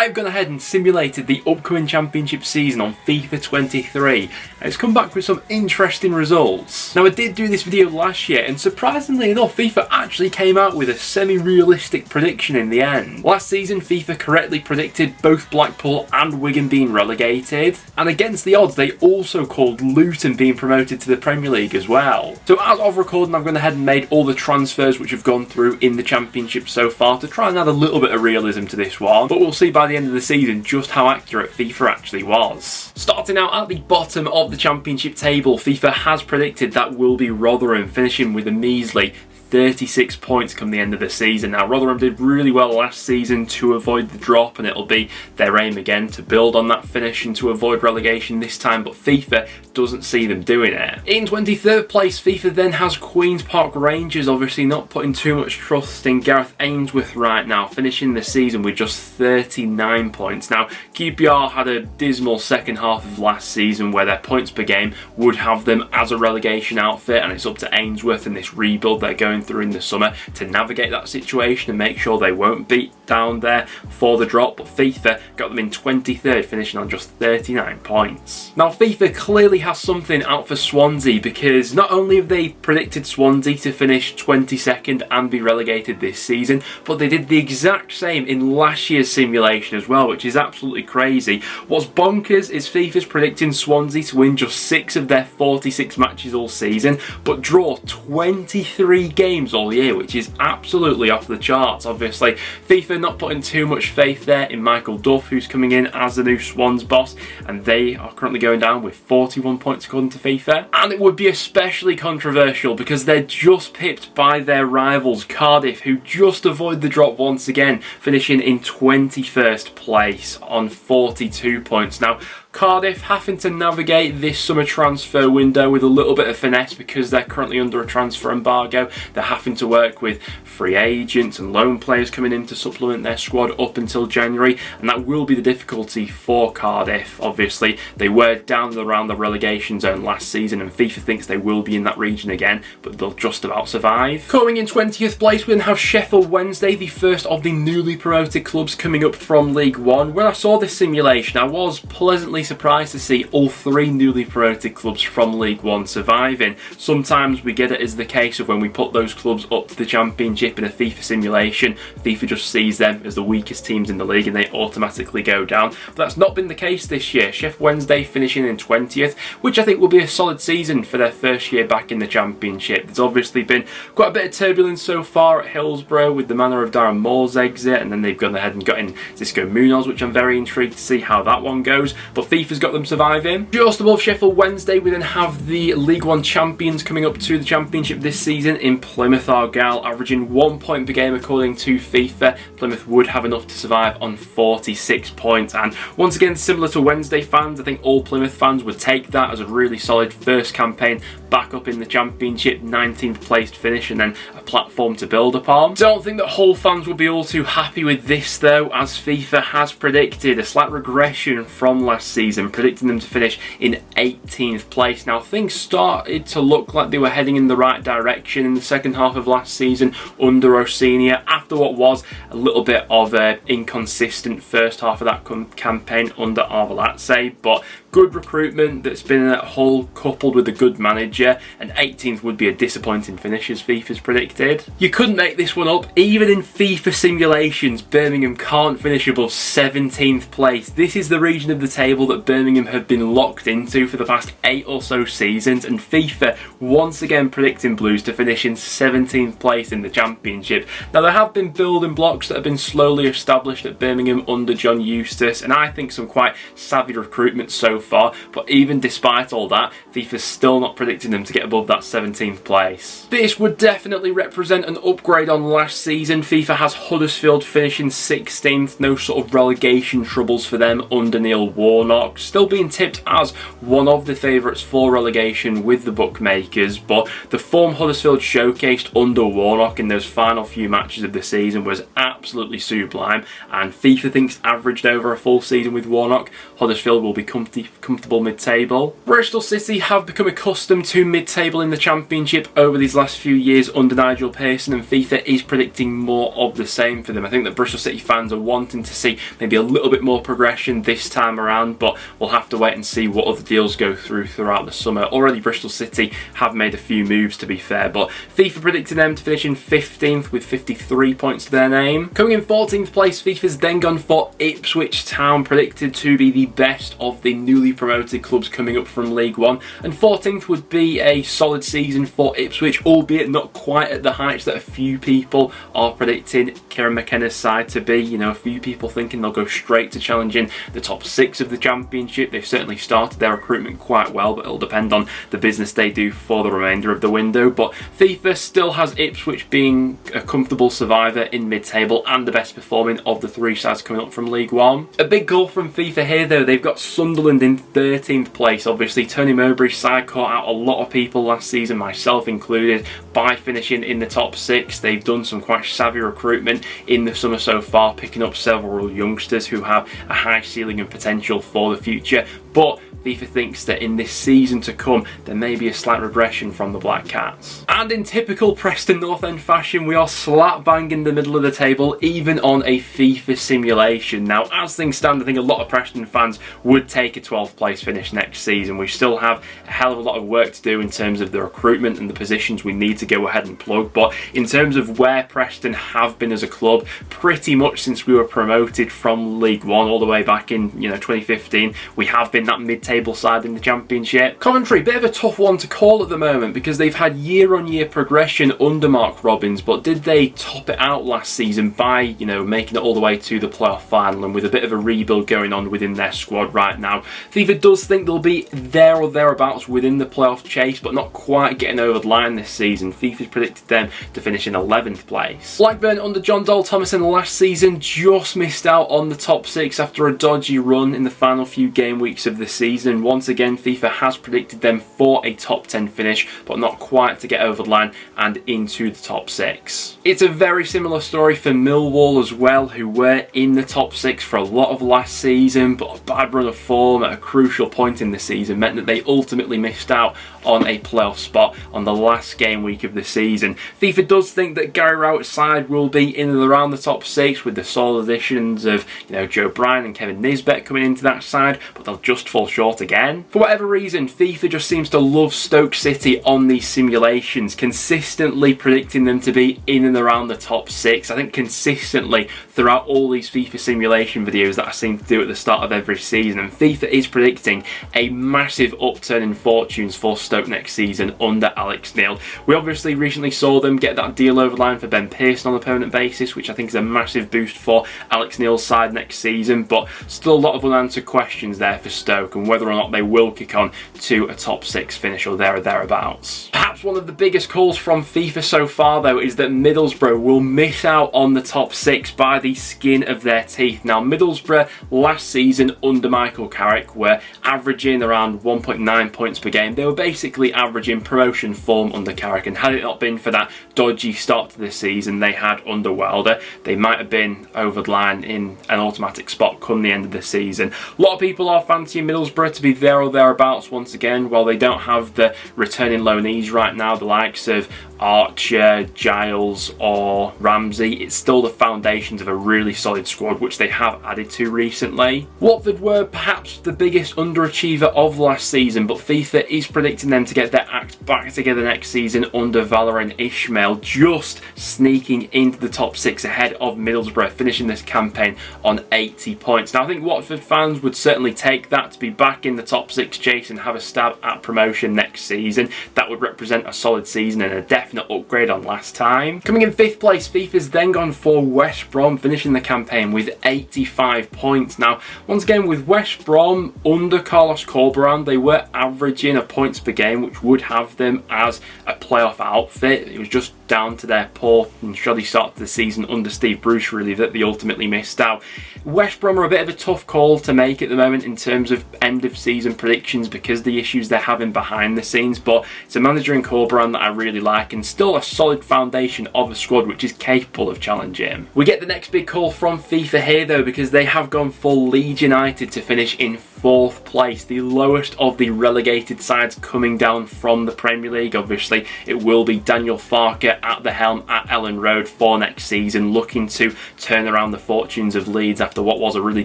I've gone ahead and simulated the upcoming championship season on FIFA 23 and it's come back with some interesting results. Now I did do this video last year and surprisingly enough FIFA actually came out with a semi-realistic prediction in the end. Last season FIFA correctly predicted both Blackpool and Wigan being relegated, and against the odds they also called Luton being promoted to the Premier League as well. So as of recording I've gone ahead and made all the transfers which have gone through in the championship so far to try and add a little bit of realism to this one, but we'll see by the end of the season just how accurate FIFA actually was. Starting out at the bottom of the championship table, FIFA has predicted that will be Rotherham, finishing with a measly 36 points come the end of the season. Now Rotherham did really well last season to avoid the drop, and it'll be their aim again to build on that finish and to avoid relegation this time, but FIFA doesn't see them doing it. In 23rd place FIFA then has Queen's Park Rangers, obviously not putting too much trust in Gareth Ainsworth right now, finishing the season with just 39 points. Now QPR had a dismal second half of last season where their points per game would have them as a relegation outfit, and it's up to Ainsworth and this rebuild they're going through in the summer to navigate that situation and make sure they won't beat down there for the drop, but FIFA got them in 23rd, finishing on just 39 points. Now FIFA clearly has something out for Swansea, because not only have they predicted Swansea to finish 22nd and be relegated this season, but they did the exact same in last year's simulation as well, which is absolutely crazy. What's bonkers is FIFA's predicting Swansea to win just 6 of their 46 matches all season, but draw 23 games all year, which is absolutely off the charts. Obviously FIFA not putting too much faith there in Michael Duff, who's coming in as the new Swans boss, and they are currently going down with 41 points according to FIFA. And it would be especially controversial because they're just pipped by their rivals Cardiff, who just avoid the drop once again, finishing in 21st place on 42 points. Now Cardiff having to navigate this summer transfer window with a little bit of finesse because they're currently under a transfer embargo. They're having to work with free agents and loan players coming in to supplement their squad up until January, and that will be the difficulty for Cardiff. Obviously they were down and around the relegation zone last season and FIFA thinks they will be in that region again, but they'll just about survive. Coming in 20th place we then have Sheffield Wednesday, the first of the newly promoted clubs coming up from League One. When I saw this simulation I was pleasantly surprised to see all 3 newly promoted clubs from League One surviving. Sometimes we get it as the case of when we put those clubs up to the championship in a FIFA simulation, FIFA just sees them as the weakest teams in the league and they automatically go down. But that's not been the case this year. Sheffield Wednesday finishing in 20th, which I think will be a solid season for their first year back in the championship. There's obviously been quite a bit of turbulence so far at Hillsborough with the manner of Darren Moore's exit, and then they've gone ahead and got in Xisco Munoz, which I'm very intrigued to see how that one goes, but FIFA's got them surviving. Just above Sheffield Wednesday we then have the League One champions coming up to the championship this season in Plymouth Argyle, averaging 1 point per game according to FIFA. Plymouth would have enough to survive on 46 points, and once again similar to Wednesday fans, I think all Plymouth fans would take that as a really solid first campaign back up in the championship, 19th placed finish and then a platform to build upon. Don't think that Hull fans will be all too happy with this though, as FIFA has predicted a slight regression from last season, predicting them to finish in 18th place. Now things started to look like they were heading in the right direction in the second half of last season under Orsenia, after what was a little bit of an inconsistent first half of that campaign under Arvelatse, but good recruitment that's been at Hull coupled with a good manager, and 18th would be a disappointing finish as FIFA's predicted. You couldn't make this one up. Even in FIFA simulations Birmingham can't finish above 17th place. This is the region of the table that Birmingham have been locked into for the past 8 or so seasons, and FIFA once again predicting Blues to finish in 17th place in the championship. Now there have been building blocks that have been slowly established at Birmingham under John Eustace, and I think some quite savvy recruitment so far, but even despite all that, FIFA's still not predicting them to get above that 17th place. This would definitely represent an upgrade on last season. FIFA has Huddersfield finishing 16th, no sort of relegation troubles for them under Neil Warnock, still being tipped as one of the favourites for relegation with the bookmakers, but the form Huddersfield showcased under Warnock in those final few matches of the season was absolutely sublime, and FIFA thinks averaged over a full season with Warnock, Huddersfield will be comfy comfortable mid-table. Bristol City have become accustomed to mid-table in the Championship over these last few years under Nigel Pearson, and FIFA is predicting more of the same for them. I think that Bristol City fans are wanting to see maybe a little bit more progression this time around, but we'll have to wait and see what other deals go throughout the summer. Already Bristol City have made a few moves, to be fair, but FIFA predicted them to finish in 15th with 53 points to their name. Coming in 14th place, FIFA's then gone for Ipswich Town, predicted to be the best of the newly promoted clubs coming up from League One, and 14th would be a solid season for Ipswich, albeit not quite at the heights that a few people are predicting Kieran McKenna's side to be. You know, a few people thinking they'll go straight to challenging the top 6 of the Championship. They've certainly started their recruitment quite well, but it'll depend on the business they do for the remainder of the window. But FIFA still has Ipswich being a comfortable survivor in mid-table and the best performing of the 3 sides coming up from League One. A big goal from FIFA here though, they've got Sunderland in 13th place. Obviously Tony Mowbray's side caught out a lot of people last season, myself included, by finishing in the top 6. They've done some quite savvy recruitment in the summer so far, picking up several youngsters who have a high ceiling and potential for the future, but FIFA thinks that in this season to come there may be a slight regression from the Black Cats. And in typical Preston North End fashion, we are slap bang in the middle of the table, even on a FIFA simulation. Now, as things stand, I think a lot of Preston fans would take a 12th place finish next season. We still have a hell of a lot of work to do in terms of the recruitment and the positions we need to go ahead and plug, but in terms of where Preston have been as a club, pretty much since we were promoted from League One all the way back in 2015, we have been that mid-table side in the Championship. Coventry, bit of a tough one to call at the moment because they've had year-on-year progression under Mark Robins, but did they top it out last season by, making it all the way to the playoff final, and with a bit of a rebuild going on within their squad right now, FIFA does think they'll be there or thereabouts within the playoff chase, but not quite getting over the line this season. FIFA's predicted them to finish in 11th place. Blackburn under John Dole Thomason last season just missed out on the top 6 after a dodgy run in the final few game weeks of the season. Once again, FIFA has predicted them for a top 10 finish, but not quite to get over the line and into the top 6. It's a very similar story for Millwall as well, who were in the top 6 for a lot of last season, but a bad run of form at a crucial point in the season meant that they ultimately missed out on a playoff spot on the last game week of the season. FIFA does think that Gary Rowett's side will be in and around the top 6 with the solid additions of Joe Bryan and Kevin Nisbet coming into that side, but they'll just fall short again. For whatever reason, FIFA just seems to love Stoke City on these simulations, consistently predicting them to be in and around the top 6. I think consistently throughout all these FIFA simulation videos that I seem to do at the start of every season, and FIFA is predicting a massive upturn in fortunes for Stoke next season under Alex Neil. We obviously recently saw them get that deal over the line for Ben Pearson on a permanent basis, which I think is a massive boost for Alex Neil's side next season, but still a lot of unanswered questions there for Stoke and whether or not they will kick on to a top 6 finish or there or thereabouts. Perhaps one of the biggest calls from FIFA so far though is that Middlesbrough will miss out on the top 6 by the skin of their teeth. Now, Middlesbrough last season under Michael Carrick were averaging around 1.9 points per game. They were basically averaging promotion form under Carrick, and had it not been for that dodgy start to the season they had under Wilder, they might have been over the line in an automatic spot come the end of the season. A lot of people are fancying Middlesbrough to be there or thereabouts once again, while they don't have the returning loanees right now, the likes of Archer, Giles or Ramsey. It's still the foundations of a really solid squad which they have added to recently. Watford were perhaps the biggest underachiever of last season, but FIFA is predicting them to get their act back together next season under Valérien Ismaël, just sneaking into the top 6 ahead of Middlesbrough, finishing this campaign on 80 points. Now, I think Watford fans would certainly take that to be back in the top 6 chase and have a stab at promotion next season. That would represent a solid season and a definite upgrade on last time. Coming in 5th place, FIFA's then gone for West Brom, finishing the campaign with 85 points. Now, once again with West Brom under Carlos Corberán, they were averaging a points per game, which would have them as a playoff outfit. It was just down to their poor and shoddy start to the season under Steve Bruce really that they ultimately missed out. West Brom are a bit of a tough call to make at the moment in terms of ending of season predictions because of the issues they're having behind the scenes, but it's a manager in Corberan that I really like, and still a solid foundation of a squad which is capable of challenging. We get the next big call from FIFA here though, because they have gone for Leeds United to finish in 4th place, the lowest of the relegated sides coming down from the Premier League. Obviously it will be Daniel Farke at the helm at Ellen Road for next season, looking to turn around the fortunes of Leeds after what was a really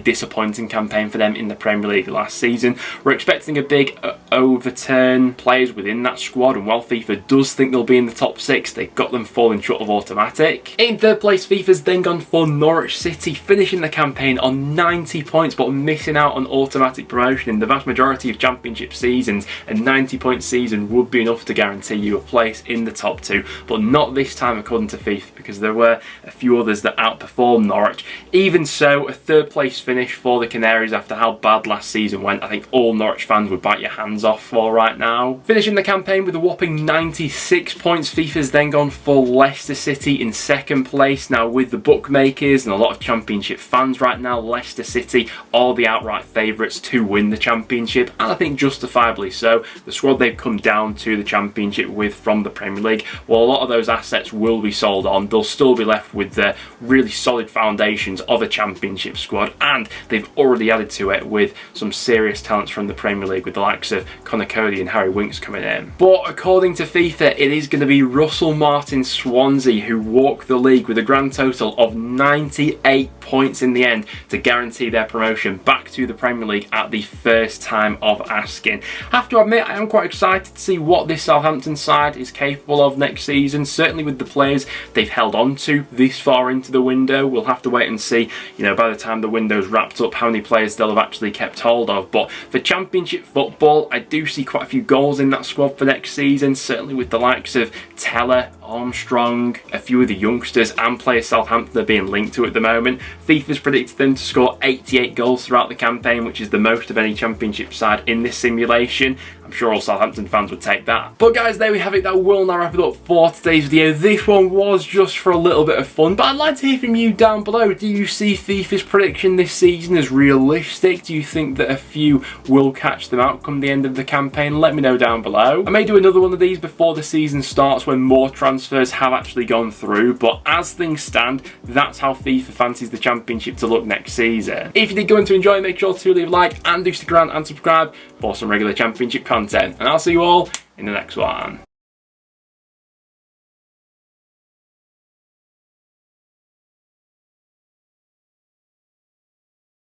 disappointing campaign for them in the Premier League last season. We're expecting a big overturn players within that squad, and while FIFA does think they'll be in the top 6, they've got them falling short of automatic. In 3rd place, FIFA's then gone for Norwich City, finishing the campaign on 90 points but missing out on automatic promotion. In the vast majority of championship seasons, a 90-point season would be enough to guarantee you a place in the top 2, but not this time according to FIFA, because there were a few others that outperformed Norwich. Even so, a 3rd place finish for the Canaries after how bad last season went, I think all Norwich fans would bite your hands off for right now. Finishing the campaign with a whopping 96 points, FIFA's then gone for Leicester City in 2nd place. Now, with the bookmakers and a lot of championship fans right now, Leicester City are the outright favourites to win the championship, and I think justifiably so. The squad they've come down to the championship with from the Premier League, well, a lot of those assets will be sold on. They'll still be left with the really solid foundations of a championship squad, and they've already added to it with some serious talents from the Premier League with the likes of Conor Cody and Harry Winks coming in. But according to FIFA, it is going to be Russell Martin Swansea who walk the league with a grand total of 98 points in the end to guarantee their promotion back to the Premier League at the first time of asking. I have to admit, I am quite excited to see what this Southampton side is capable of next season, certainly with the players they've held on to this far into the window. We'll have to wait and see, you know, by the time the window's wrapped up, how many players they'll have actually kept hold of. But for championship football, I do see quite a few goals in that squad for next season, certainly with the likes of Teller, Armstrong, a few of the youngsters and players Southampton are being linked to at the moment. FIFA's predicted them to score 88 goals throughout the campaign, which is the most of any championship side in this simulation. I'm sure all Southampton fans would take that. But guys, there we have it. That will now wrap it up for today's video. This one was just for a little bit of fun, but I'd like to hear from you down below. Do you see FIFA's prediction this season as realistic? Do you think that a few will catch them out come the end of the campaign? Let me know down below. I may do another one of these before the season starts when more transfers have actually gone through, but as things stand, that's how FIFA fancies the championship to look next season. If you did go on to enjoy, make sure to leave a like and do stick around and subscribe for some regular championship content, and I'll see you all in the next one.